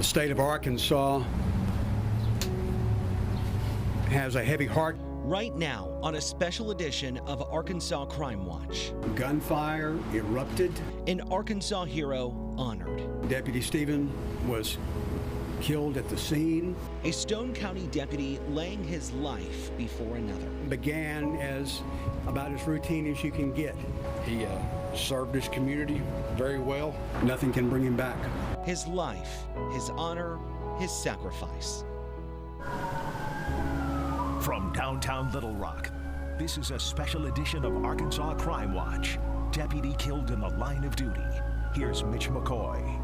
state of Arkansas has a heavy heart. Right now on a special edition of Arkansas Crime Watch. Gunfire erupted. An Arkansas hero honored. Deputy Stevens was killed at the scene. A Loudoun County deputy laying his life before another. Began as about as routine as you can get. He served his community very well. Nothing can bring him back. His life, his honor, his sacrifice. From downtown Little Rock, this is a special edition of Arkansas Crime Watch. Deputy killed in the line of duty. Here's Mitch McCoy.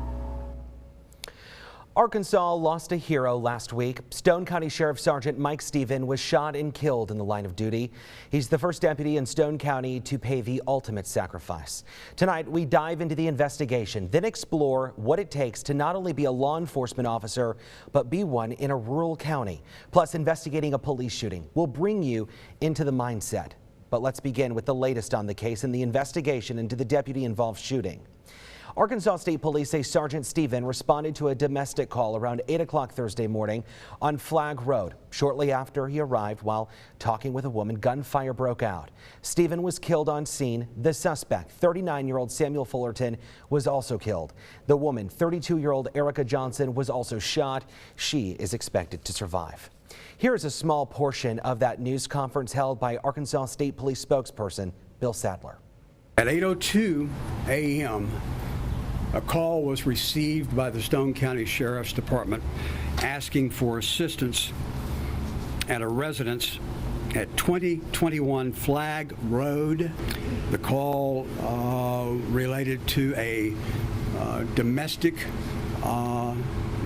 Arkansas lost a hero last week. Loudoun County Sheriff Sergeant Mike Stevens was shot and killed in the line of duty. He's the first deputy in Loudoun County to pay the ultimate sacrifice. Tonight, we dive into the investigation, then explore what it takes to not only be a law enforcement officer, but be one in a rural county. Plus, investigating a police shooting. We'll bring you into the mindset. But let's begin with the latest on the case and the investigation into the deputy-involved shooting. Arkansas State Police say Sgt Stevens responded to a domestic call around 8 o'clock Thursday morning on Flag Road. Shortly after he arrived, while talking with a woman, gunfire broke out. Stevens was killed on scene. The suspect, 39-year-old Samuel Fullerton, was also killed. The woman, 32-year-old Erica Johnson, was also shot. She is expected to survive. Here is a small portion of that news conference held by Arkansas State Police spokesperson Bill Sadler. At 8:02 a.m., a call was received by the Loudoun County Sheriff's Department asking for assistance at a residence at 2021 Flag Road. The call related to a domestic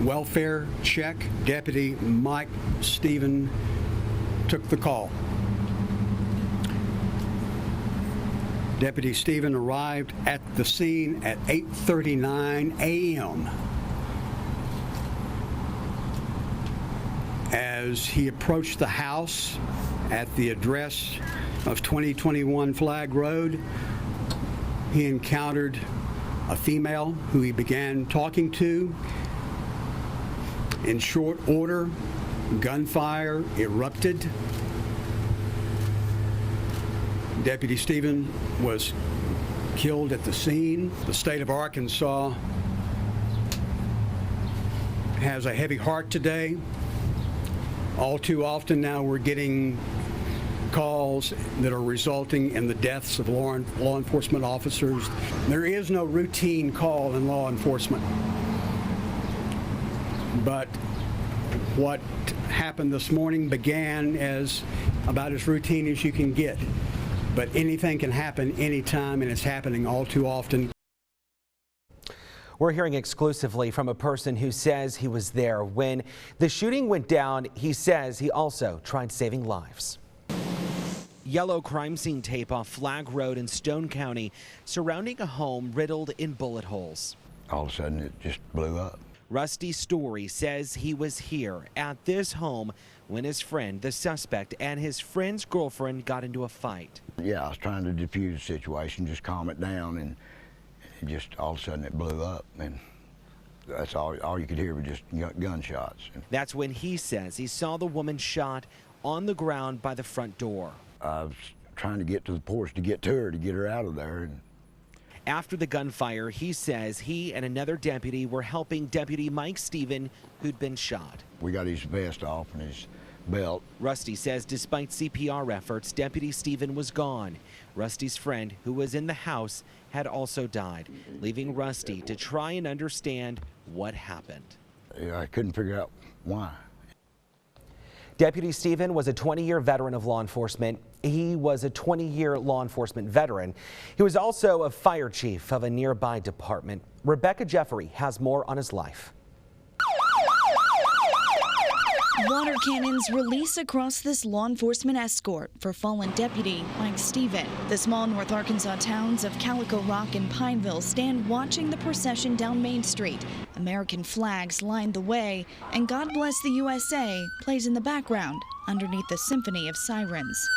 welfare check. Deputy Mike Stevens took the call. Deputy Stevens arrived at the scene at 8:39 a.m. As he approached the house at the address of 2021 Flag Road, he encountered a female who he began talking to. In short order, gunfire erupted. Deputy Stevens was killed at the scene. The state of Arkansas has a heavy heart today. All too often now we're getting calls that are resulting in the deaths of law enforcement officers. There is no routine call in law enforcement. But what happened this morning began as about as routine as you can get. But anything can happen anytime, and it's happening all too often. We're hearing exclusively from a person who says he was there when the shooting went down. He says he also tried saving lives. Yellow crime scene tape off Flag Road in Loudoun County surrounding a home riddled in bullet holes. All of a sudden, it just blew up. Rusty Story says he was here at this home when his friend, the suspect, and his friend's girlfriend got into a fight. Yeah, I was trying to defuse the situation, just calm it down, and it just all of a sudden it blew up, and that's all you could hear was just gunshots. That's when he says he saw the woman shot on the ground by the front door. I was trying to get to the porch to get her out of there. And after the gunfire, he says he and another deputy were helping Deputy Mike Stevens, who'd been shot. We got his vest off and his belt. Rusty says despite CPR efforts, Deputy Stevens was gone. Rusty's friend, who was in the house, had also died, leaving Rusty to try and understand what happened. I couldn't figure out why. Deputy Stevens was a 20-year veteran of law enforcement. He was a 20-year law enforcement veteran. He was also a fire chief of a nearby department. Rebecca Jeffrey has more on his life. Water cannons release across this law enforcement escort for fallen deputy Mike Stevens. The small North Arkansas towns of Calico Rock and Pineville stand watching the procession down Main Street. American flags line the way, and God Bless the USA plays in the background underneath the symphony of sirens.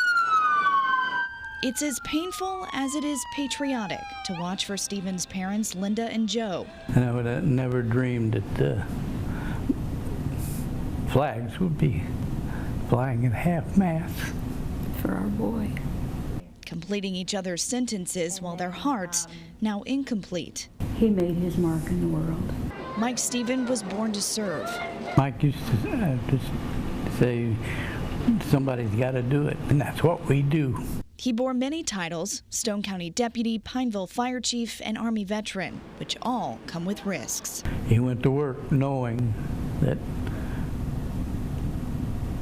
It's as painful as it is patriotic to watch for Stevens' parents, Linda and Joe. And I would have never dreamed that flags would be flying at half-mast. For our boy. Completing each other's sentences while their hearts now incomplete. He made his mark in the world. Mike Stevens was born to serve. Mike used to just say, somebody's got to do it, and that's what we do. He bore many titles: Stone County Deputy, Pineville Fire Chief, and Army Veteran, which all come with risks. He went to work knowing that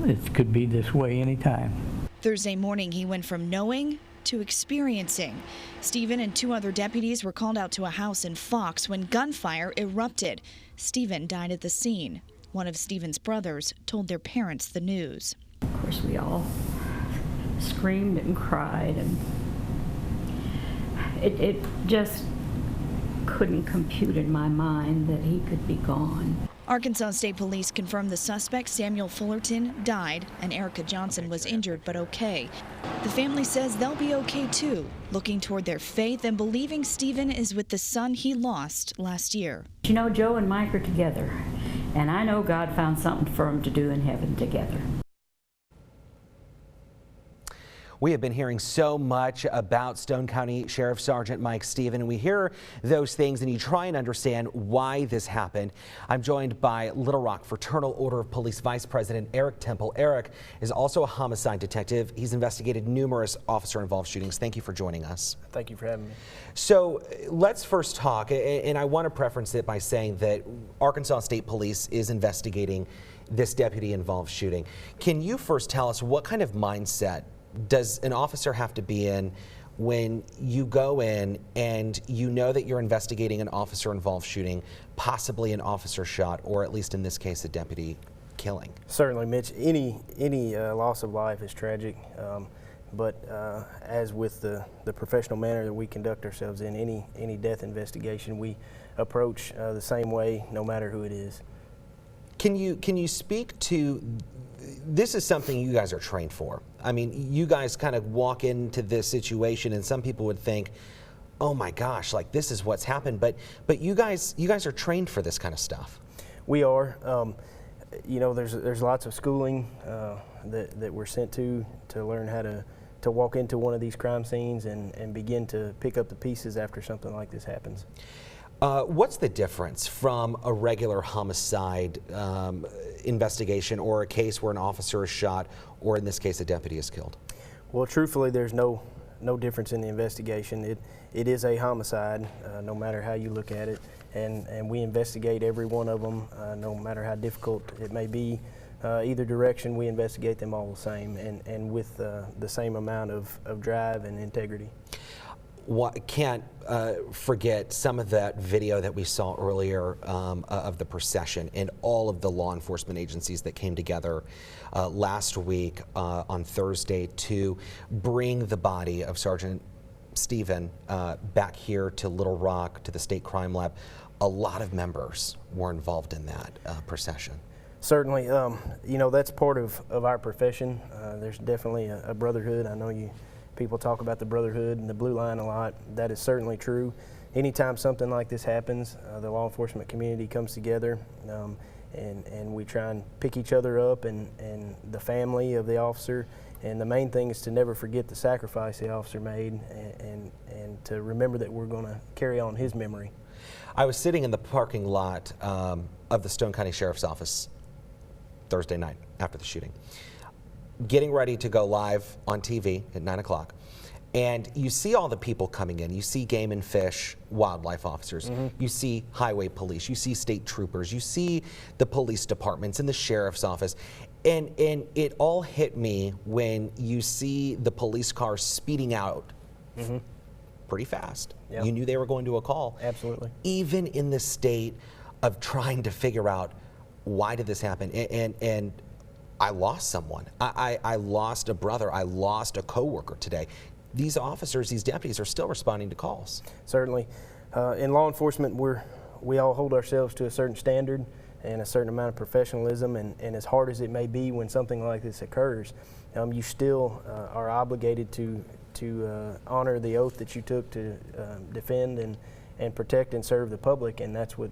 it could be this way anytime. Thursday morning, he went from knowing to experiencing. Stephen and 2 other deputies were called out to a house in Fox when gunfire erupted. Stephen died at the scene. One of Stephen's brothers told their parents the news. Of course, we all screamed and cried, and it just couldn't compute in my mind that he could be gone. Arkansas State Police confirmed the suspect, Samuel Fullerton, died, and Erica Johnson was injured but okay. The family says they'll be okay too, looking toward their faith and believing Stephen is with the son he lost last year. You know, Joe and Mike are together, and I know God found something for them to do in heaven together. We have been hearing so much about Stone County Sheriff Sergeant Mike Stevens, and we hear those things and you try and understand why this happened. I'm joined by Little Rock Fraternal Order of Police Vice President Eric Temple. Eric is also a homicide detective. He's investigated numerous officer-involved shootings. Thank you for joining us. Thank you for having me. So let's first talk, and I want to preference it by saying that Arkansas State Police is investigating this deputy-involved shooting. Can you first tell us what kind of mindset does an officer have to be in when you go in and you know that you're investigating an officer-involved shooting, possibly an officer shot, or at least in this case, a deputy killing? Certainly, Mitch. Any loss of life is tragic, but as with the professional manner that we conduct ourselves in, any death investigation, we approach the same way, no matter who it is. Can you speak to? This is something you guys are trained for. I mean, you guys kind of walk into this situation and some people would think, oh my gosh, like this is what's happened, but you guys are trained for this kind of stuff. We are. You know, there's lots of schooling that we're sent to learn how to walk into one of these crime scenes and begin to pick up the pieces after something like this happens. What's the difference from a regular homicide investigation or a case where an officer is shot, or in this case a deputy is killed? Well, truthfully, there's no difference in the investigation. It is a homicide, no matter how you look at it, and we investigate every one of them, no matter how difficult it may be. Either direction, we investigate them all the same, and with the same amount of drive and integrity. Can't forget some of that video that we saw earlier of the procession and all of the law enforcement agencies that came together last week on Thursday to bring the body of Sgt Stevens back here to Little Rock, to the State Crime Lab. A lot of members were involved in that procession. Certainly, you know, that's part of our profession. There's definitely a brotherhood. I know people talk about the brotherhood and the blue line a lot. That is certainly true. Anytime something like this happens, the law enforcement community comes together and we try and pick each other up and the family of the officer. And the main thing is to never forget the sacrifice the officer made and to remember that we're going to carry on his memory. I was sitting in the parking lot of the Stone County Sheriff's Office Thursday night after the shooting, getting ready to go live on TV at 9 o'clock. And you see all the people coming in. You see game and fish, wildlife officers. Mm-hmm. You see highway police. You see state troopers. You see the police departments and the sheriff's office. And it all hit me when you see the police cars speeding out mm-hmm. pretty fast. Yep. You knew they were going to a call. Absolutely. Even in the state of trying to figure out why did this happen. And I lost someone. I lost a brother. I lost a coworker today. These officers, these deputies are still responding to calls. Certainly. In law enforcement, we all hold ourselves to a certain standard and a certain amount of professionalism, and as hard as it may be when something like this occurs, you still are obligated to honor the oath that you took to defend and protect and serve the public, and that's what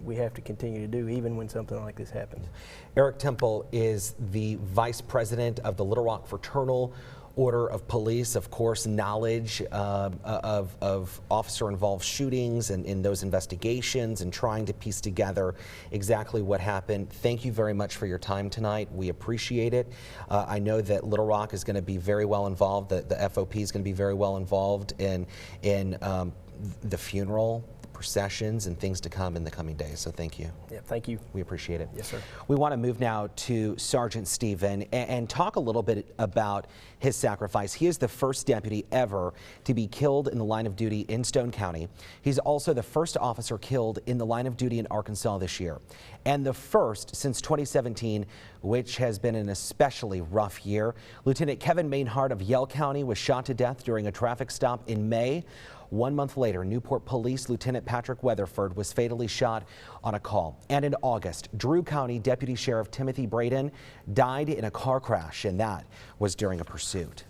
we have to continue to do even when something like this happens. Eric Temple is the Vice President of the Little Rock Fraternal Order of Police. Of course, knowledge of officer-involved shootings and in those investigations and trying to piece together exactly what happened. Thank you very much for your time tonight. We appreciate it. I know that Little Rock is going to be very well involved. The FOP is going to be very well involved in the funeral, processions, and things to come in the coming days. So thank you. Yeah, thank you. We appreciate it. Yes, sir. We want to move now to Sgt Steven and talk a little bit about his sacrifice. He is the first deputy ever to be killed in the line of duty in Stone County. He's also the first officer killed in the line of duty in Arkansas this year, and the first since 2017, which has been an especially rough year. Lieutenant Kevin Mainhart of Yell County was shot to death during a traffic stop in May. 1 month later, Newport Police Lieutenant Patrick Weatherford was fatally shot on a call. And in August, Drew County Deputy Sheriff Timothy Braden died in a car crash, and that was during a pursuit.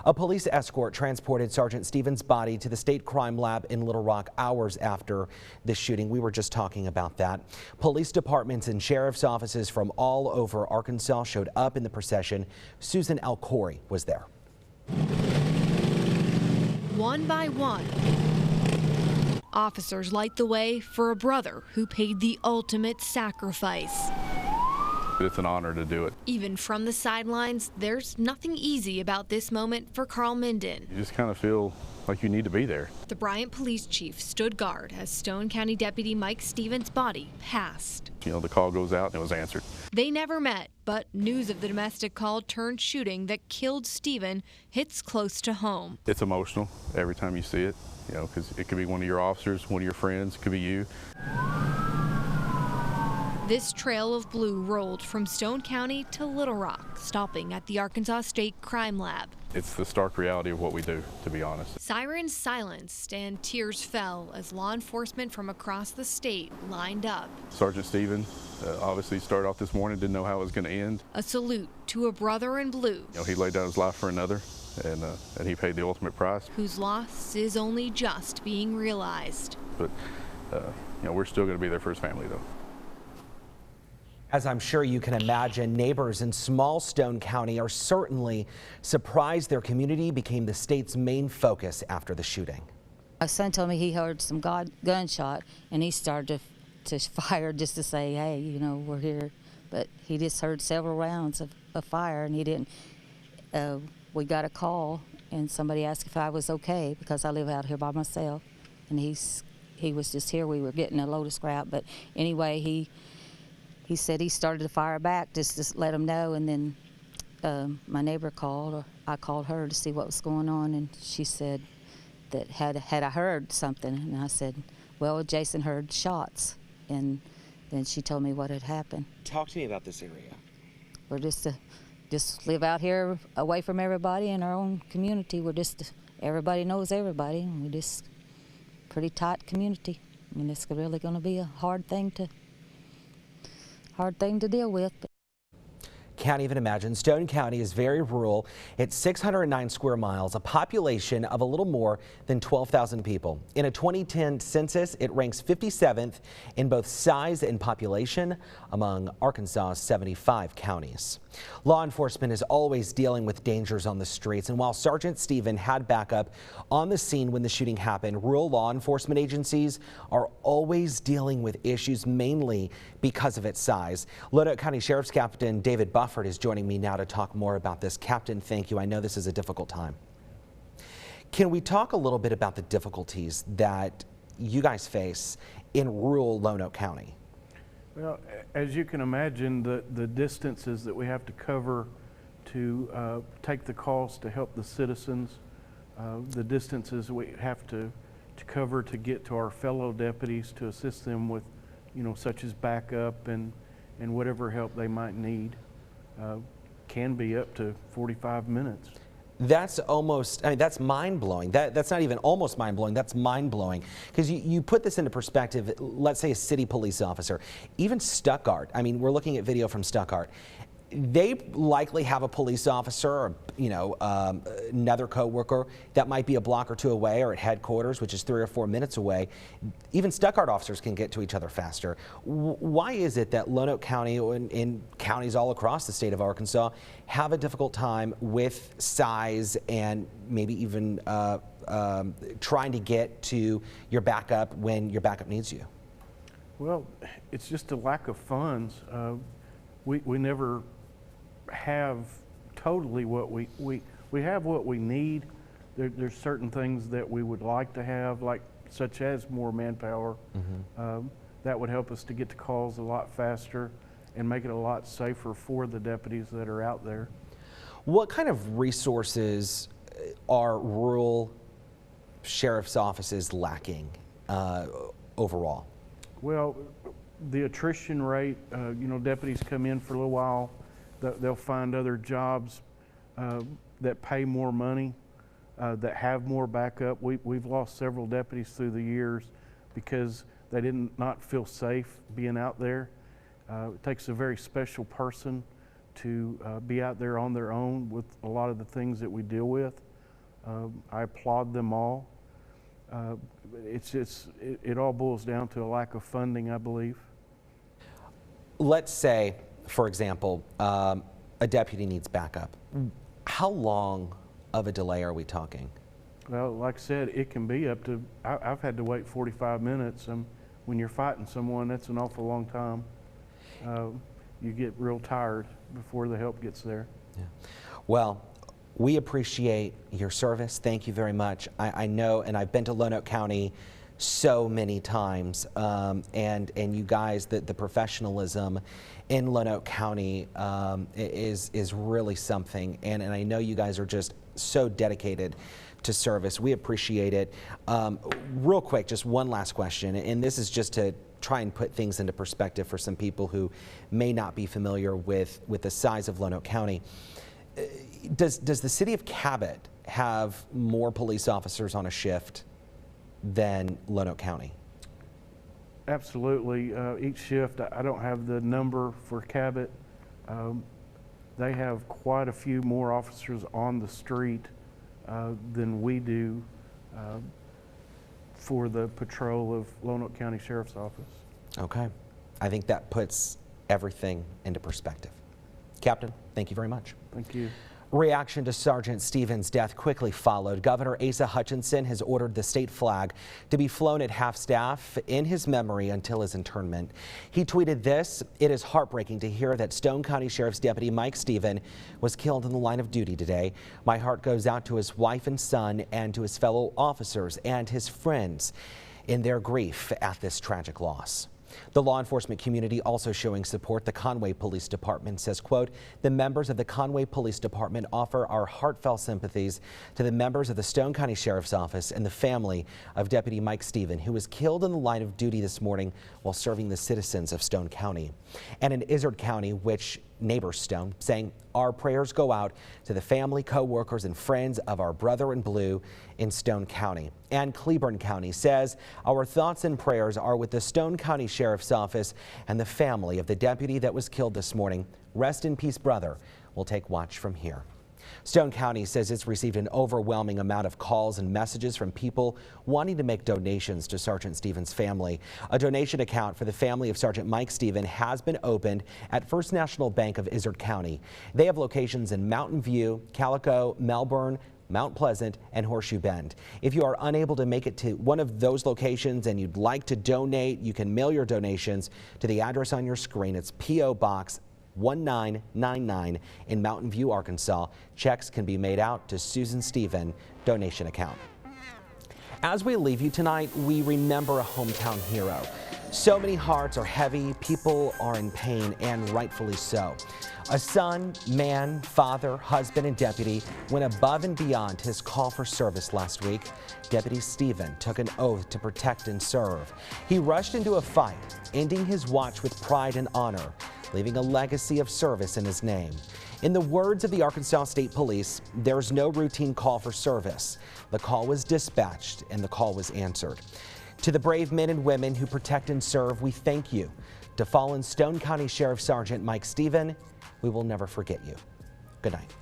A police escort transported Sgt Stevens' body to the state crime lab in Little Rock hours after the shooting. We were just talking about that. Police departments and sheriff's offices from all over Arkansas showed up in the procession. Susan Alcori was there. One by one, officers light the way for a brother who paid the ultimate sacrifice. It's an honor to do it. Even from the sidelines, there's nothing easy about this moment for Carl Minden. You just kind of feel like you need to be there. The Bryant police chief stood guard as Stone County Deputy Mike Stevens' body passed. You know, the call goes out and it was answered. They never met, but news of the domestic call turned shooting that killed Steven hits close to home. It's emotional every time you see it, you know, because it could be one of your officers, one of your friends, it could be you. This trail of blue rolled from Stone County to Little Rock, stopping at the Arkansas State Crime Lab. It's the stark reality of what we do, to be honest. Sirens silenced and tears fell as law enforcement from across the state lined up. Sgt Stevens obviously started off this morning, didn't know how it was going to end. A salute to a brother in blue. You know, he laid down his life for another, and he paid the ultimate price. Whose loss is only just being realized. But, you know, we're still going to be there for his family, though. As I'm sure you can imagine, neighbors in small Stone County are certainly surprised their community became the state's main focus after the shooting. My son told me he heard some gunshot, and he started to fire just to say, hey, you know, we're here. But he just heard several rounds of fire, and he didn't. We got a call, and somebody asked if I was okay because I live out here by myself, and he was just here. We were getting a load of scrap, but anyway, he said he started to fire back just to let him know, and then my neighbor called, or I called her to see what was going on, and she said that had I heard something, and I said, well, Jason heard shots, and then she told me what had happened. Talk to me about this area. We're just live out here away from everybody in our own community. We're just, everybody knows everybody, and we're just pretty tight community. I mean, it's really going to be a hard thing to deal with. Can't even imagine. Stone County is very rural. It's 609 square miles, a population of a little more than 12,000 people. In a 2010 census, it ranks 57th in both size and population among Arkansas's 75 counties. Law enforcement is always dealing with dangers on the streets, and while Sgt Steven had backup on the scene when the shooting happened, rural law enforcement agencies are always dealing with issues mainly because of its size. Loudoun County Sheriff's Captain David Bufford is joining me now to talk more about this. Captain, thank you. I know this is a difficult time. Can we talk a little bit about the difficulties that you guys face in rural Loudoun County? Well, as you can imagine, the distances that we have to cover to take the calls to help the citizens, the distances we have to cover to get to our fellow deputies to assist them with, you know, such as backup and whatever help they might need, can be up to 45 minutes. That's almost, I mean, that's mind-blowing. That's not even almost mind-blowing, that's mind-blowing. Because you put this into perspective, let's say a city police officer, even Stuttgart, I mean, we're looking at video from Stuttgart. they likely have a police officer or, another coworker that might be a block or two away, or at headquarters, which is 3 or 4 minutes away. Even Stuttgart officers can get to each other faster. Why is it that Lonoke County and counties all across the state of Arkansas have a difficult time with size and maybe even trying to get to your backup when your backup needs you? Well, it's just a lack of funds. We never have totally what we have what we need. There's certain things that we would like to have, like such as more manpower. That would help us to get to calls a lot faster and make it a lot safer for the deputies that are out there. What kind of resources are rural sheriff's offices lacking overall? Well, the attrition rate, deputies come in for a little while, they'll find other jobs that pay more money, that have more backup. We've lost several deputies through the years because they did not feel safe being out there. It takes a very special person to be out there on their own with a lot of the things that we deal with. I applaud them all. It all boils down to a lack of funding, I believe. Let's say, for example, a deputy needs backup. How long of a delay are we talking? Well, like I said, it can be up to, I've had to wait 45 minutes. When you're fighting someone, that's an awful long time. You get real tired before the help gets there. Yeah. Well, we appreciate your service. Thank you very much. I know, and I've been to Lonoke County so many times, and you guys, the professionalism in Lonoke County is really something, and I know you guys are just so dedicated to service. We appreciate it. Real quick, just one last question, and this is just to try and put things into perspective for some people who may not be familiar with the size of Lonoke County. Does the city of Cabot have more police officers on a shift than Lonoke County? Absolutely. Each shift, I don't have the number for Cabot. They have quite a few more officers on the street than we do for the patrol of Lonoke County Sheriff's Office. Okay. I think that puts everything into perspective. Captain, thank you very much. Thank you. Reaction to Sgt Stevens' death quickly followed. Governor Asa Hutchinson has ordered the state flag to be flown at half-staff in his memory until his interment. He tweeted this: "It is heartbreaking to hear that Stone County Sheriff's Deputy Mike Stevens was killed in the line of duty today. My heart goes out to his wife and son and to his fellow officers and his friends in their grief at this tragic loss." The law enforcement community also showing support. The Conway Police Department says, quote, "The members of the Conway Police Department offer our heartfelt sympathies to the members of the Stone County Sheriff's Office and the family of Deputy Mike Stevens, who was killed in the line of duty this morning while serving the citizens of Stone County." And in Izard County, which neighbors Stone, saying, "Our prayers go out to the family, co-workers, and friends of our brother in blue in Stone County." And Cleburne County says, "Our thoughts and prayers are with the Stone County Sheriff's Office and the family of the deputy that was killed this morning. Rest in peace, brother. We'll take watch from here." Stone County says it's received an overwhelming amount of calls and messages from people wanting to make donations to Sgt Stevens' family. A donation account for the family of Sgt Mike Stevens has been opened at First National Bank of Izard County. They have locations in Mountain View, Calico, Melbourne, Mount Pleasant, and Horseshoe Bend. If you are unable to make it to one of those locations and you'd like to donate, you can mail your donations to the address on your screen. It's P.O. Box 1999 in Mountain View, Arkansas. Checks can be made out to Susan Stevens donation account. As we leave you tonight, we remember a hometown hero. So many hearts are heavy, people are in pain, and rightfully so. A son, man, father, husband, and deputy went above and beyond his call for service last week. Deputy Stevens took an oath to protect and serve. He rushed into a fight, ending his watch with pride and honor, leaving a legacy of service in his name. In the words of the Arkansas State Police, there's no routine call for service. The call was dispatched and the call was answered. To the brave men and women who protect and serve, we thank you. To fallen Stone County Sheriff Sergeant Mike Stevens, we will never forget you. Good night.